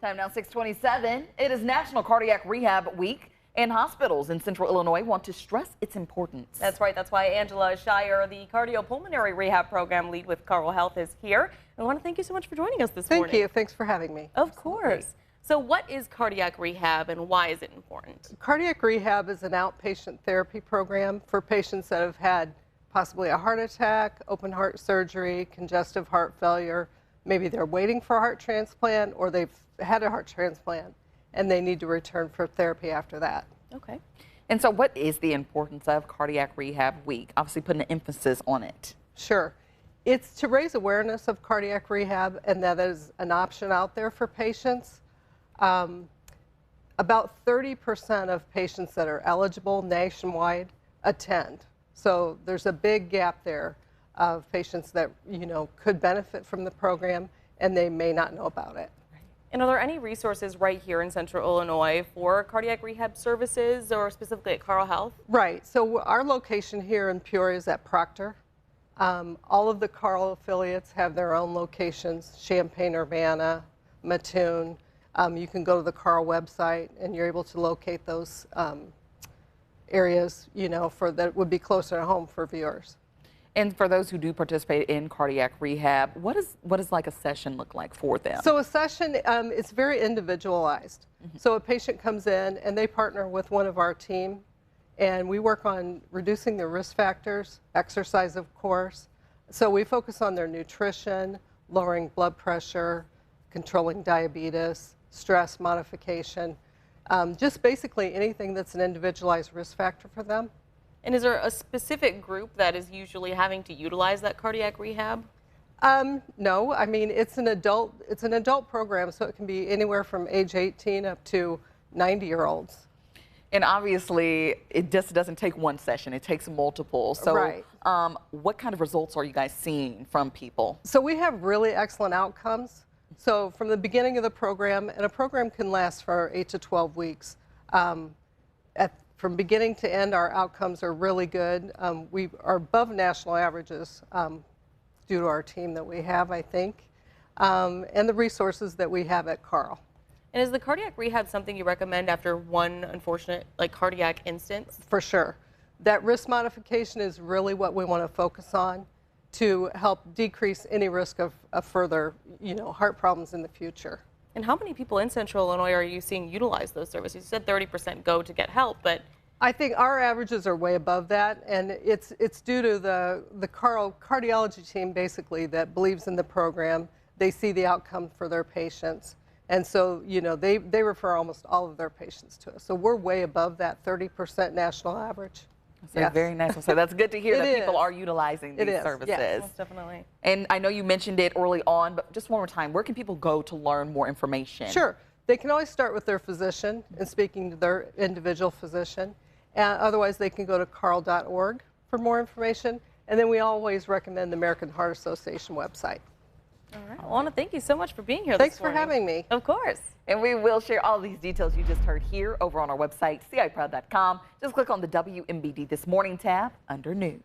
Time now 6:27. It is National Cardiac Rehab Week, and hospitals in Central Illinois want to stress its importance. That's right. That's why Angela Shire, the cardiopulmonary rehab program lead with Carl Health, is here. I want to thank you so much for joining us this morning. Thank you. Thanks for having me. Of course. So what is cardiac rehab and why is it important? Cardiac rehab is an outpatient therapy program for patients that have had possibly a heart attack, open heart surgery, congestive heart failure. Maybe they're waiting for a heart transplant or they've had a heart transplant and they need to return for therapy after that. Okay. And so what is the importance of Cardiac Rehab Week? Obviously putting an emphasis on it. Sure. It's to raise awareness of cardiac rehab and that is an option out there for patients. About 30% of patients that are eligible nationwide attend. So there's a big gap there of patients that, could benefit from the program and they may not know about it. And are there any resources right here in Central Illinois for cardiac rehab services or specifically at Carl Health? Right. So our location here in Peoria is at Proctor. All of the Carl affiliates have their own locations, Champaign, Urbana, Mattoon. You can go to the Carl website and you're able to locate those areas, that would be closer to home for viewers. And for those who do participate in cardiac rehab, what does like a session look like for them? So a session, it's very individualized. So a patient comes in and they partner with one of our team and we work on reducing their risk factors, exercise of course. So we focus on their nutrition, lowering blood pressure, controlling diabetes, stress modification, just basically anything that's an individualized risk factor for them. And is there a specific group that is usually having to utilize that cardiac rehab? No, I mean it's an adult program, so it can be anywhere from age 18 up to 90-year-olds. And obviously, it just doesn't take one session; it takes multiple. So, right. What kind of results are you guys seeing from people? So we have really excellent outcomes. So from the beginning of the program, and a program can last for 8 to 12 weeks. From beginning to end, our outcomes are really good. We are above national averages due to our team that we have, I think, and the resources that we have at Carl. And is the cardiac rehab something you recommend after one unfortunate cardiac instance? For sure. That risk modification is really what we want to focus on to help decrease any risk of further, heart problems in the future. And how many people in Central Illinois are you seeing utilize those services? You said 30% go to get help, but I think our averages are way above that, and it's due to the Carl cardiology team basically that believes in the program. They see the outcome for their patients, and so they refer almost all of their patients to us. So we're way above that 30% national average. So yes. Very nice. So that's good to hear that people is. are utilizing these services. Yes. most definitely. And I know you mentioned it early on, but just one more time, where can people go to learn more information? Sure. They can always start with their physician and speaking to their individual physician. Otherwise, they can go to carl.org for more information. And then we always recommend the American Heart Association website. All right. I want to thank you so much for being here Thanks this morning. for having me. Of course. And we will share all these details you just heard here over on our website, ciproud.com. Just click on the WMBD This Morning tab under News.